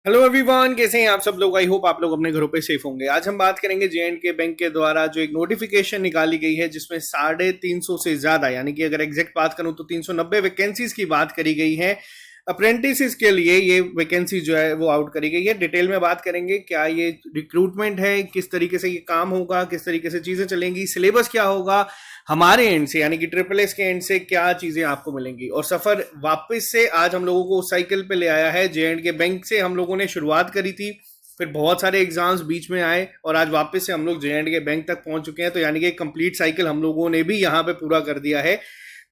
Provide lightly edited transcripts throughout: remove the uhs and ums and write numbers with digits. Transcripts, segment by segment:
Hello everyone, कैसे हैं आप सब लोग। आई होप आप लोग अपने घरों पे सेफ होंगे। आज हम बात करेंगे J&K बैंक के द्वारा जो एक नोटिफिकेशन निकाली गई है जिसमें 350 से ज्यादा, यानी कि अगर एग्जैक्ट बात करूं तो 390 वैकेंसीज की बात करी गई है। अप्रेंटिस के लिए ये वैकेंसी जो है वो आउट करी गई है। डिटेल में बात करेंगे क्या ये रिक्रूटमेंट है, किस तरीके से ये काम होगा, किस तरीके से चीजें चलेंगी, सिलेबस क्या होगा हमारे एंड से, यानी कि ट्रिपल एस के एंड से क्या चीजें आपको मिलेंगी। और सफर वापस से आज हम लोगों को उस साइकिल पे ले आया है। J&K बैंक से हम लोगों ने शुरुआत करी थी, फिर बहुत सारे एग्जाम्स बीच में आए और आज वापस से हम लोग J&K बैंक तक पहुंच चुके हैं। तो यानी कि एक कंप्लीट साइकिल हम लोगों ने भी यहाँ पे पूरा कर दिया है।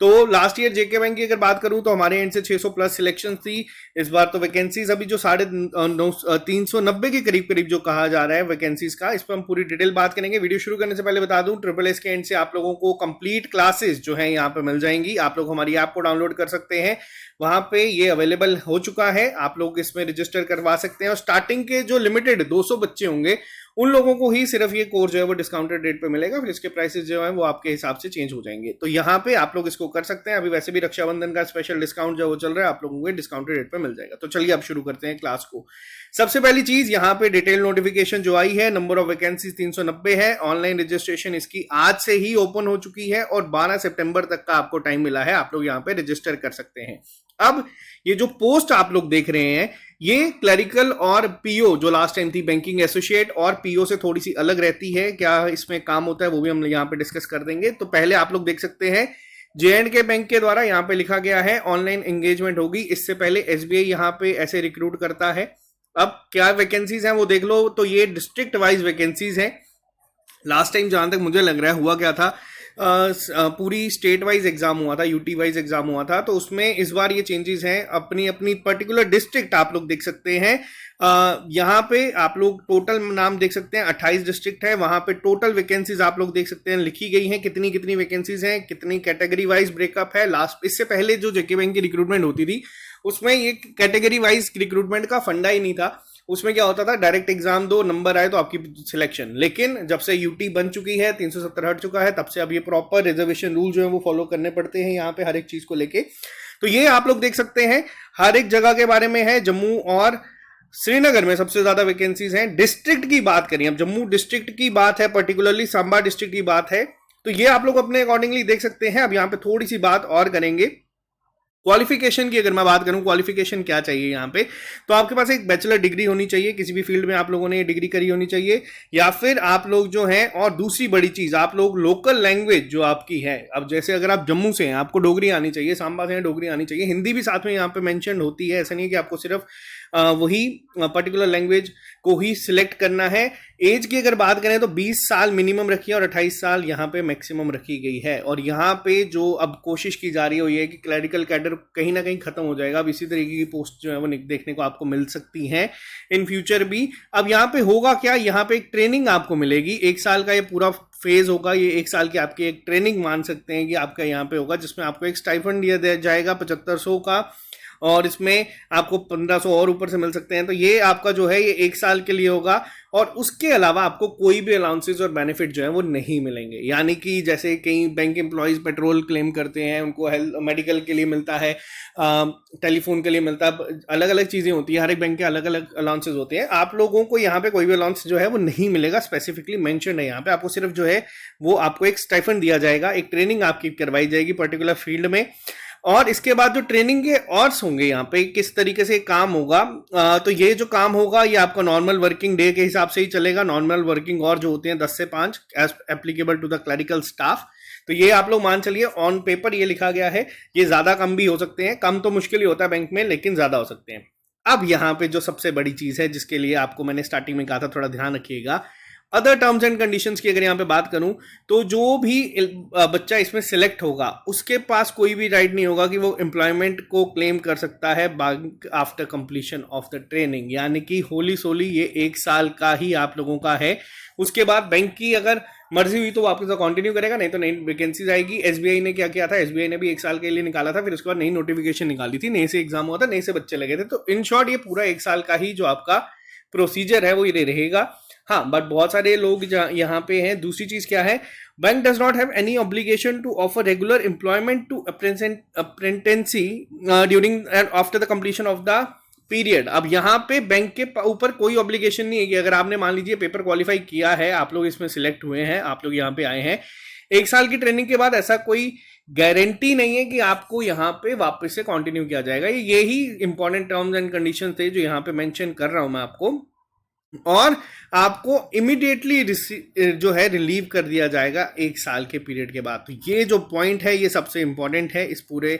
तो लास्ट ईयर जेके बैंक की अगर बात करूं तो हमारे एंड से 600 प्लस सिलेक्शन थी। इस बार तो वैकेंसीज अभी जो 390 के करीब करीब जो कहा जा रहा है वैकेंसीज का, इस पर हम पूरी डिटेल बात करेंगे। वीडियो शुरू करने से पहले बता दूं, ट्रिपल एस के एंड से आप लोगों को कंप्लीट क्लासेस जो है यहाँ पे मिल जाएंगी। आप लोग हमारी ऐप को डाउनलोड कर सकते हैं, वहां पे ये अवेलेबल हो चुका है। आप लोग इसमें रजिस्टर करवा सकते हैं और स्टार्टिंग के जो लिमिटेड 200 बच्चे होंगे उन लोगों को ही सिर्फ ये कोर्स जो है वो डिस्काउंटेड रेट पे मिलेगा। फिर इसके प्राइसेस जो है वो आपके हिसाब से चेंज हो जाएंगे। तो यहाँ पे आप लोग इसको कर सकते हैं। अभी वैसे भी रक्षाबंधन का स्पेशल डिस्काउंट जो वो चल रहा है, आप लोगों को डिस्काउंटेड रेट पे मिल जाएगा। तो चलिए अब शुरू करते हैं क्लास को। सबसे पहली चीज, यहाँ पे डिटेल नोटिफिकेशन जो आई है, नंबर ऑफ वैकेंसीज 390 है। ऑनलाइन रजिस्ट्रेशन इसकी आज से ही ओपन हो चुकी है और 12 सितंबर तक का आपको टाइम मिला है। आप लोग यहाँ पे रजिस्टर कर सकते हैं। अब ये जो पोस्ट आप लोग देख रहे हैं, ये क्लरिकल और पीओ जो लास्ट टाइम थी, बैंकिंग एसोसिएट और पीओ से थोड़ी सी अलग रहती है। क्या इसमें काम होता है वो भी हम यहाँ पे डिस्कस कर देंगे। तो पहले आप लोग देख सकते हैं J&K बैंक के द्वारा यहाँ पे लिखा गया है ऑनलाइन एंगेजमेंट होगी। इससे पहले एसबीआई यहाँ पे ऐसे रिक्रूट करता है। अब क्या वैकेंसीज हैं वो देख लो। तो ये डिस्ट्रिक्ट वाइज वैकेंसीज हैं। लास्ट टाइम जहां तक मुझे लग रहा है हुआ क्या था, पूरी स्टेट वाइज एग्जाम हुआ था, यूटी वाइज एग्जाम हुआ था। तो उसमें इस बार ये चेंजेस हैं। अपनी अपनी पर्टिकुलर डिस्ट्रिक्ट आप लोग देख सकते हैं। यहाँ पे आप लोग टोटल नाम देख सकते हैं, 28 डिस्ट्रिक्ट है। वहां पे टोटल वैकेंसीज आप लोग देख सकते हैं, लिखी गई हैं कितनी कितनी वैकेंसीज हैं, कितनी कैटेगरी वाइज ब्रेकअप है। लास्ट इससे पहले जो जेके बैंक की रिक्रूटमेंट होती थी उसमें ये कैटेगरी वाइज रिक्रूटमेंट का फंडा ही नहीं था। उसमें क्या होता था, डायरेक्ट एग्जाम दो, नंबर आए तो आपकी सिलेक्शन। लेकिन जब से यूटी बन चुकी है, 370 हट चुका है, तब से अब ये प्रॉपर रिजर्वेशन रूल जो है वो फॉलो करने पड़ते हैं यहाँ पे हर एक चीज को लेके। तो ये आप लोग देख सकते हैं हर एक जगह के बारे में है। जम्मू और श्रीनगर में सबसे ज्यादा वैकेंसीज हैं। डिस्ट्रिक्ट की बात करें, अब जम्मू डिस्ट्रिक्ट की बात है, पर्टिकुलरली सांबा डिस्ट्रिक्ट की बात है, तो ये आप लोग अपने अकॉर्डिंगली देख सकते हैं। अब यहाँ पे थोड़ी सी बात और करेंगे क्वालिफिकेशन की। अगर मैं बात करूं क्वालिफिकेशन क्या चाहिए यहाँ पे, तो आपके पास एक बैचलर डिग्री होनी चाहिए, किसी भी फील्ड में आप लोगों ने ये डिग्री करी होनी चाहिए। या फिर आप लोग जो हैं, और दूसरी बड़ी चीज, आप लोग लोकल लैंग्वेज जो आपकी है, अब जैसे अगर आप जम्मू से हैं आपको डोगरी आनी चाहिए, सांबा से हैं डोगरी आनी चाहिए, हिंदी भी साथ में यहाँ पे मेंशन होती है। ऐसा नहीं है कि आपको सिर्फ वही पर्टिकुलर लैंग्वेज को ही सिलेक्ट करना है। एज की अगर बात करें तो 20 साल मिनिमम रखी है और 28 साल यहाँ पे मैक्सिमम रखी गई है। और यहाँ पे जो अब कोशिश की जा रही है वो ये है कि क्लरिकल कैडर कहीं ना कहीं खत्म हो जाएगा। अब इसी तरीके की पोस्ट जो है वो देखने को आपको मिल सकती हैं इन फ्यूचर भी। अब यहाँ पे होगा क्या, यहाँ पे एक ट्रेनिंग आपको मिलेगी। 1 साल का ये पूरा फेज होगा। ये 1 साल की आपकी एक ट्रेनिंग मान सकते हैं कि आपका यहाँ पे होगा, जिसमें आपको एक स्टाइफंड दिया जाएगा 7500 का, और इसमें आपको 1500 और ऊपर से मिल सकते हैं। तो ये आपका जो है ये 1 साल के लिए होगा। और उसके अलावा आपको कोई भी अलाउंसेस और बेनिफिट जो है वो नहीं मिलेंगे। यानी कि जैसे कई बैंक एम्प्लॉयज पेट्रोल क्लेम करते हैं, उनको हेल्थ मेडिकल के लिए मिलता है, टेलीफोन के लिए मिलता है, अलग अलग चीजें होती है। हर एक बैंक के अलग अलग अलाउंसेस होते हैं। आप लोगों को यहाँ पे कोई भी अलाउंस जो है वो नहीं मिलेगा। स्पेसिफिकली मेंशन है यहाँ पे। आपको सिर्फ जो है वो आपको एक स्टाइफंड दिया जाएगा, एक ट्रेनिंग आपकी करवाई जाएगी पर्टिकुलर फील्ड में। और इसके बाद जो ट्रेनिंग के ऑर्स होंगे यहाँ पे, किस तरीके से काम होगा, तो ये जो काम होगा ये आपका नॉर्मल वर्किंग डे के हिसाब से ही चलेगा। नॉर्मल वर्किंग और जो होते हैं 10 से 5 as applicable to the clerical staff. तो ये आप लोग मान चलिए ऑन पेपर ये लिखा गया है। ये ज्यादा कम भी हो सकते हैं, कम तो मुश्किल ही होता है बैंक में, लेकिन ज्यादा हो सकते हैं। अब यहाँ पे जो सबसे बड़ी चीज है जिसके लिए आपको मैंने स्टार्टिंग में कहा था थोड़ा ध्यान रखिएगा, अदर टर्म्स एंड कंडीशंस की अगर यहाँ पे बात करूं तो जो भी बच्चा इसमें सिलेक्ट होगा उसके पास कोई भी राइट नहीं होगा कि वो एम्प्लॉयमेंट को क्लेम कर सकता है bank after completion of the training. यानी कि होली सोली ये 1 साल का ही आप लोगों का है। उसके बाद बैंक की अगर मर्जी हुई तो वो आपके साथ कंटिन्यू करेगा, नहीं तो नई वैकेंसीज आएगी। एसबीआई ने क्या किया था, एसबीआई ने भी 1 साल के लिए निकाला था, फिर उसके बाद नई नोटिफिकेशन निकाली थी, नए से एग्जाम हुआ था, नए से बच्चे लगे थे। तो इन शॉर्ट ये पूरा 1 साल का ही जो आपका प्रोसीजर है वो ये रहेगा। हाँ, बट बहुत सारे लोग यहाँ पे हैं। दूसरी चीज क्या है, bank does not have any obligation to offer regular employment to apprentices during and after the completion of the period. अब यहाँ पे बैंक के ऊपर कोई ऑब्लिगेशन नहीं है कि अगर आपने मान लीजिए पेपर क्वालिफाई किया है, आप लोग इसमें सिलेक्ट हुए हैं, आप लोग यहाँ पे आए हैं, 1 साल की ट्रेनिंग के बाद ऐसा कोई गारंटी नहीं है कि आपको यहाँ पे वापस से कंटिन्यू किया जाएगा। ये ही इंपॉर्टेंट टर्म्स एंड कंडीशन थे जो यहाँ पे मेंशन कर रहा हूं मैं आपको। और आपको इमीडिएटली जो है रिलीव कर दिया जाएगा 1 साल के पीरियड के बाद। तो ये जो पॉइंट है ये सबसे इंपॉर्टेंट है इस पूरे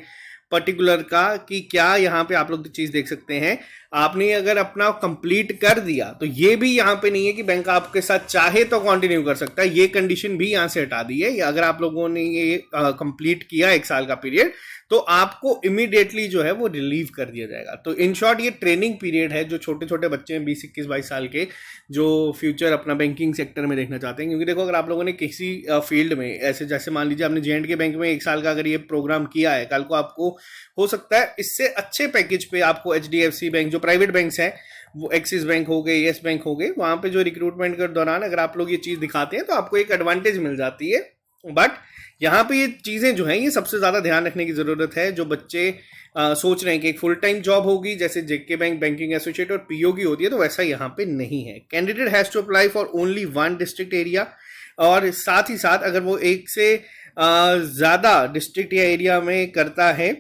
पर्टिकुलर का, कि क्या यहाँ पे आप लोग चीज देख सकते हैं, आपने अगर अपना कंप्लीट कर दिया तो ये भी यहाँ पे नहीं है कि बैंक आपके साथ चाहे तो कंटिन्यू कर सकता है, ये कंडीशन भी यहाँ से हटा दी है। अगर आप लोगों ने ये कंप्लीट किया 1 साल का पीरियड तो आपको इमीडिएटली जो है वो रिलीव कर दिया जाएगा। तो इन शॉर्ट ये ट्रेनिंग पीरियड है जो छोटे छोटे बच्चे हैं 20, 21, 22 साल के, जो फ्यूचर अपना बैंकिंग सेक्टर में देखना चाहते हैं। क्योंकि देखो अगर आप लोगों ने किसी फील्ड में ऐसे, जैसे मान लीजिए आपने J&K बैंक में 1 साल का अगर ये प्रोग्राम किया है, कल को आपको हो सकता है इससे अच्छे पैकेज पे आपको HDFC बैंक, जो प्राइवेट बैंक्स हैं, वो एक्सिस बैंक हो गए, येस बैंक हो गए, वहां पे जो रिक्रूटमेंट के दौरान अगर आप लोग ये चीज दिखाते हैं तो आपको एक एडवांटेज मिल जाती है। बट यहाँ पे ये चीजें जो हैं ये सबसे ज्यादा ध्यान रखने की जरूरत है। जो बच्चे सोच रहे हैं कि एक फुल टाइम जॉब होगी जैसे JK बैंक बैंकिंग एसोसिएट और PO की होती है, तो वैसा यहाँ पे नहीं है। Candidate has to apply for only 1 district area, और साथ ही साथ अगर वो एक से ज्यादा डिस्ट्रिक्ट या एरिया में करता है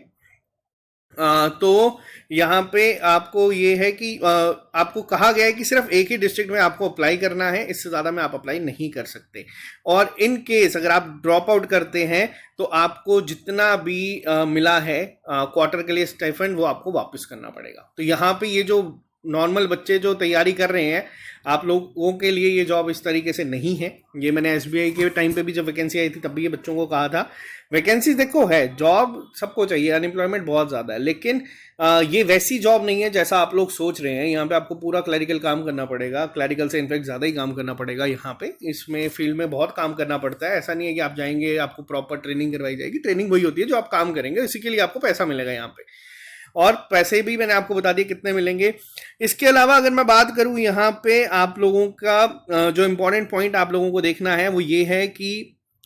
तो यहाँ पे आपको ये है कि आपको कहा गया है कि सिर्फ एक ही डिस्ट्रिक्ट में आपको अप्लाई करना है, इससे ज़्यादा में आप अप्लाई नहीं कर सकते। और इन केस अगर आप ड्रॉप आउट करते हैं तो आपको जितना भी मिला है क्वार्टर के लिए स्टाइपेंड, वो आपको वापस करना पड़ेगा। तो यहाँ पे ये जो नॉर्मल बच्चे जो तैयारी कर रहे हैं, आप लोगों के लिए ये जॉब इस तरीके से नहीं है। ये मैंने SBI के टाइम पे भी जब वैकेंसी आई थी तब भी ये बच्चों को कहा था, वैकेंसी देखो है, जॉब सबको चाहिए, अनएम्प्लॉयमेंट बहुत ज़्यादा है, लेकिन ये वैसी जॉब नहीं है जैसा आप लोग सोच रहे हैं। यहाँ पे आपको पूरा क्लैरिकल काम करना पड़ेगा, क्लैरिकल से इनफैक्ट ज़्यादा ही काम करना पड़ेगा। यहाँ पे इसमें फील्ड में बहुत काम करना पड़ता है। ऐसा नहीं है कि आप जाएंगे आपको प्रॉपर ट्रेनिंग करवाई जाएगी, ट्रेनिंग वही होती है जो आप काम करेंगे, इसी के लिए आपको पैसा मिलेगा यहाँ पे। और पैसे भी मैंने आपको बता दिए कितने मिलेंगे। इसके अलावा अगर मैं बात करूं यहाँ पे आप लोगों का जो इम्पोर्टेंट पॉइंट आप लोगों को देखना है वो ये है कि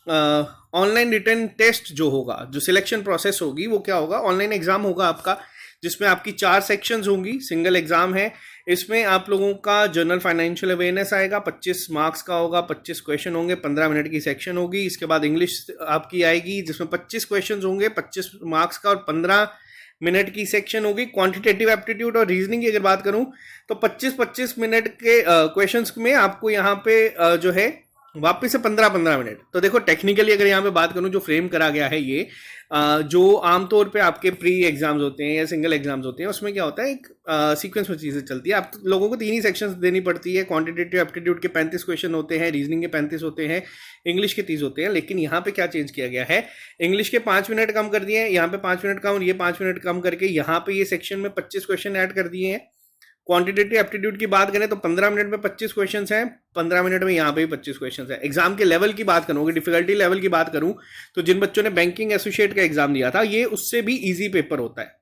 ऑनलाइन रिटन टेस्ट जो होगा, जो सिलेक्शन प्रोसेस होगी, वो क्या होगा, ऑनलाइन एग्जाम होगा आपका, जिसमें आपकी 4 सेक्शंस होंगी, सिंगल एग्जाम है। इसमें आप लोगों का जनरल फाइनेंशियल अवेयरनेस आएगा, 25 मार्क्स का होगा, 25 क्वेश्चन होंगे, 15 मिनट की सेक्शन होगी। इसके बाद इंग्लिश आपकी आएगी जिसमें 25 क्वेश्चन होंगे, 25 मार्क्स का, और 15 मिनट की सेक्शन होगी। क्वांटिटेटिव एप्टीट्यूड और रीजनिंग की अगर बात करूं तो 25-25 मिनट के क्वेश्चंस में आपको यहाँ पे जो है वापस से 15-15 मिनट। तो देखो टेक्निकली अगर यहाँ पे बात करूं, जो फ्रेम करा गया है ये जो आमतौर पे आपके प्री एग्जाम्स होते हैं या सिंगल एग्जाम्स होते हैं, उसमें क्या होता है, एक सीक्वेंस में चीज़ें चलती है। आप लोगों को 3 ही सेक्शंस देनी पड़ती है। क्वांटिटेटिव एप्टीट्यूड के 35 क्वेश्चन होते हैं, रीजनिंग के 35 होते हैं, इंग्लिश के 30 होते हैं। लेकिन यहाँ पे क्या चेंज किया गया है, इंग्लिश के 5 मिनट कम कर दिए हैं, यहाँ पे 5 मिनट कम और ये 5 मिनट कम करके यहाँ पे ये सेक्शन में 25 क्वेश्चन ऐड कर दिए हैं। क्वांटिटेटिव एप्टीट्यूड की बात करें तो 15 मिनट में 25 क्वेश्चंस हैं, 15 मिनट में यहाँ पे भी 25 क्वेश्चंस हैं। एग्जाम के लेवल की बात करूँ, डिफिकल्टी लेवल की बात करूँ तो जिन बच्चों ने बैंकिंग एसोसिएट का एग्जाम दिया था, ये उससे भी इजी पेपर होता है।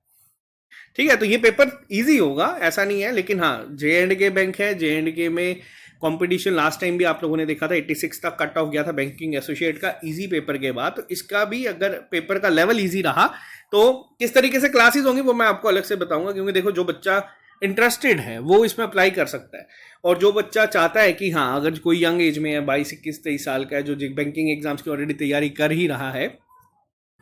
ठीक है, तो ये पेपर इजी होगा ऐसा नहीं है, लेकिन हाँ J&K बैंक है, J&K में कंपटीशन लास्ट टाइम भी आप लोगों ने देखा था 86 तक कट ऑफ गया था बैंकिंग एसोसिएट का इजी पेपर के बाद। तो इसका भी अगर पेपर का लेवल इजी रहा तो किस तरीके से क्लासेस होंगी वो मैं आपको अलग से बताऊंगा। क्योंकि देखो जो बच्चा इंटरेस्टेड है वो इसमें अप्लाई कर सकता है, और जो बच्चा चाहता है कि हाँ अगर कोई यंग एज में है, 22, 21, 23 साल का है, जो बैंकिंग एग्जाम्स की ऑलरेडी तैयारी कर ही रहा है,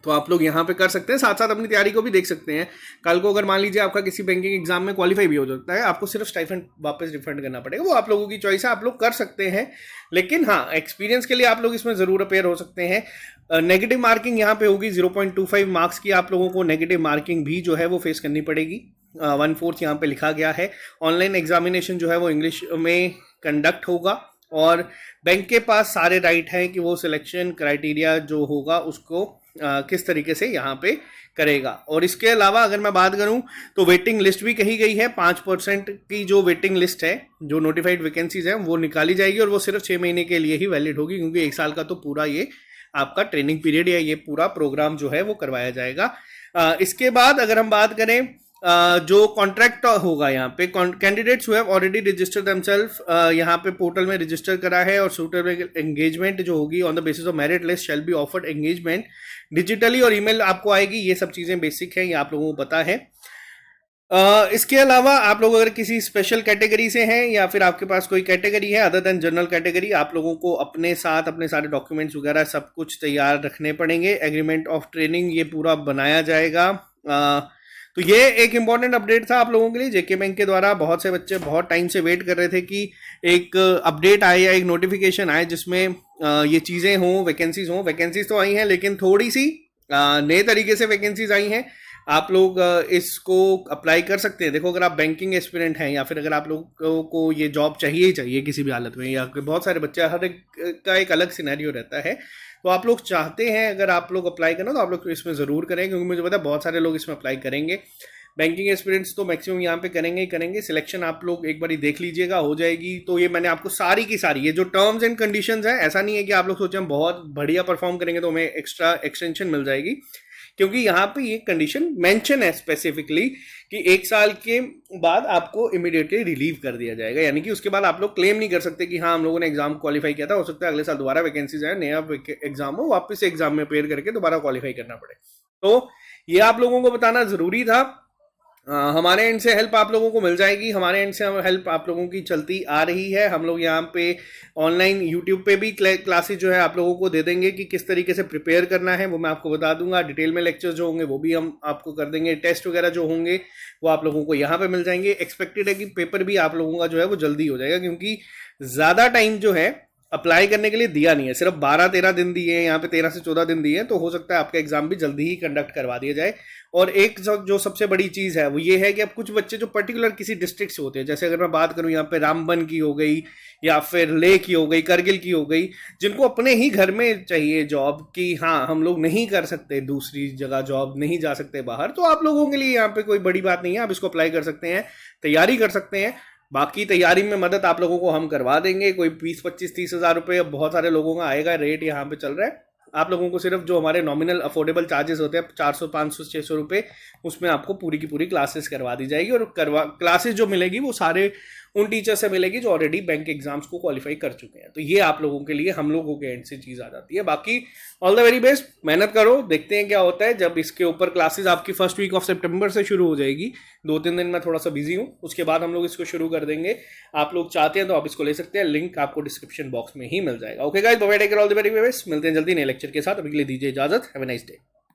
तो आप लोग यहाँ पे कर सकते हैं, साथ साथ अपनी तैयारी को भी देख सकते हैं। कल को अगर मान लीजिए आपका किसी बैंकिंग एग्जाम में क्वालिफाई भी हो जाता है, आपको सिर्फ स्टाइपेंड वापस रिफंड करना पड़ेगा, वो आप लोगों की चॉइस है, आप लोग कर सकते हैं। लेकिन हाँ एक्सपीरियंस के लिए आप लोग इसमें जरूर अपेयर हो सकते हैं। नेगेटिव मार्किंग यहाँ पे होगी 0.25 मार्क्स की, आप लोगों को नेगेटिव मार्किंग भी जो है वो फेस करनी पड़ेगी। 1/4 यहाँ पे लिखा गया है। ऑनलाइन एग्जामिनेशन जो है वो इंग्लिश में कंडक्ट होगा, और बैंक के पास सारे राइट हैं कि वो सिलेक्शन क्राइटेरिया जो होगा उसको किस तरीके से यहाँ पे करेगा। और इसके अलावा अगर मैं बात करूँ तो वेटिंग लिस्ट भी कही गई है, 5% की जो वेटिंग लिस्ट है, जो नोटिफाइड वैकेंसीज है वो निकाली जाएगी, और वो सिर्फ 6 महीने के लिए ही वैलिड होगी, क्योंकि 1 साल का तो पूरा ये आपका ट्रेनिंग पीरियड या ये पूरा प्रोग्राम जो है वो करवाया जाएगा। इसके बाद अगर हम बात करें जो कॉन्ट्रैक्ट होगा, यहाँ पे candidates who have already registered themselves, यहाँ पे पोर्टल में रजिस्टर करा है, और सूटेबल एंगेजमेंट जो होगी on the basis of merit list shall be offered engagement digitally, और ईमेल आपको आएगी। ये सब चीजें बेसिक है, ये आप लोगों को पता है। इसके अलावा आप लोग अगर किसी स्पेशल कैटेगरी से हैं या फिर आपके पास कोई कैटेगरी है अदर देन जनरल कैटेगरी, आप लोगों को अपने साथ अपने सारे डॉक्यूमेंट्स वगैरह सब कुछ तैयार रखने पड़ेंगे। एग्रीमेंट ऑफ ट्रेनिंग ये पूरा बनाया जाएगा। तो ये एक इम्पॉर्टेंट अपडेट था आप लोगों के लिए। जेके बैंक के द्वारा बहुत से बच्चे बहुत टाइम से वेट कर रहे थे कि एक अपडेट आए या एक नोटिफिकेशन आए जिसमें ये चीज़ें हों, वैकेंसीज हों। वैकेंसीज तो आई हैं लेकिन थोड़ी सी नए तरीके से वैकेंसीज आई हैं। आप लोग इसको अप्लाई कर सकते हैं। देखो, अगर आप बैंकिंग एस्पिरेंट हैं या फिर अगर आप लोगों को ये जॉब चाहिए ही चाहिए किसी भी हालत में, या बहुत सारे बच्चे, हर एक का एक अलग सिनेरियो रहता है, तो आप लोग चाहते हैं अगर आप लोग अप्लाई करना तो आप लोग इसमें ज़रूर करें, क्योंकि मुझे पता है बहुत सारे लोग इसमें अप्लाई करेंगे। बैंकिंग एक्सपीरियंस तो मैक्सिमम यहाँ पे करेंगे ही करेंगे। सिलेक्शन आप लोग एक बार देख लीजिएगा, हो जाएगी। तो ये मैंने आपको सारी की सारी ये जो टर्म्स एंड कंडीशंस हैं, ऐसा नहीं है कि आप लोग सोचें हम बहुत बढ़िया परफॉर्म करेंगे तो हमें एक्स्ट्रा एक्सटेंशन मिल जाएगी, क्योंकि यहाँ पे ये कंडीशन मेंशन है स्पेसिफिकली कि 1 साल के बाद आपको इमीडिएटली रिलीव कर दिया जाएगा। यानी कि उसके बाद आप लोग क्लेम नहीं कर सकते कि हाँ हम लोगों ने एग्जाम क्वालिफाई किया था, हो सकता है अगले साल दोबारा वैकेंसीज आए, नया एग्जाम हो, वापस से एग्जाम में अपेयर करके दोबारा क्वालिफाई करना पड़े। तो ये आप लोगों को बताना जरूरी था। हमारे एंड से हेल्प आप लोगों को मिल जाएगी। हमारे एंड से हेल्प आप लोगों की चलती आ रही है। हम लोग यहाँ पे ऑनलाइन यूट्यूब पे भी क्लासेस जो है आप लोगों को दे देंगे कि किस तरीके से प्रिपेयर करना है, वो मैं आपको बता दूंगा। डिटेल में लेक्चर्स जो होंगे वो भी हम आपको कर देंगे। टेस्ट वगैरह जो होंगे वो आप लोगों को यहाँ पे मिल जाएंगे। एक्सपेक्टेड है कि पेपर भी आप लोगों का जो है वो जल्दी हो जाएगा, क्योंकि ज़्यादा टाइम जो है अप्लाई करने के लिए दिया नहीं है। सिर्फ 12-13 दिन दिए हैं यहाँ पे, 13 से 14 दिन दिए हैं। तो हो सकता है आपका एग्जाम भी जल्दी ही कंडक्ट करवा दिया जाए। और एक जो सबसे बड़ी चीज़ है वो ये है कि अब कुछ बच्चे जो पर्टिकुलर किसी डिस्ट्रिक्ट से होते हैं, जैसे अगर मैं बात करूँ यहाँ पे रामबन की हो गई या फिर लेह की हो गई, करगिल की हो गई, जिनको अपने ही घर में चाहिए जॉब कि हाँ हम लोग नहीं कर सकते दूसरी जगह जॉब, नहीं जा सकते बाहर, तो आप लोगों के लिए यहाँ पे कोई बड़ी बात नहीं है। आप इसको अप्लाई कर सकते हैं, तैयारी कर सकते हैं। बाकी तैयारी में मदद आप लोगों को हम करवा देंगे। कोई 20-25-30 हज़ार रुपये अब बहुत सारे लोगों का आएगा, रेट यहाँ पे चल रहा है। आप लोगों को सिर्फ जो हमारे नॉमिनल अफोर्डेबल चार्जेस होते हैं 400, 500, 600 रुपये, उसमें आपको पूरी की पूरी क्लासेस करवा दी जाएगी। और क्लासेस जो मिलेगी वो सारे उन टीचर से मिलेगी जो ऑलरेडी बैंक एग्जाम्स को क्वालिफाई कर चुके हैं। तो ये आप लोगों के लिए हम लोगों के एंड से चीज़ आ जाती है। बाकी ऑल द वेरी बेस्ट, मेहनत करो, देखते हैं क्या होता है। जब इसके ऊपर क्लासेस आपकी फर्स्ट वीक ऑफ सितंबर से शुरू हो जाएगी, 2-3 दिन मैं थोड़ा सा बिजी हूँ, उसके बाद हम लोग इसको शुरू कर देंगे। आप लोग चाहते हैं तो आप इसको ले सकते हैं, लिंक आपको डिस्क्रिप्शन बॉक्स में ही मिल जाएगा। Okay guys, bye bye, take care, all the very best. मिलते हैं जल्दी नए लेक्चर के साथ। अभी के लिए दीजिए इजाजत। Have a nice day.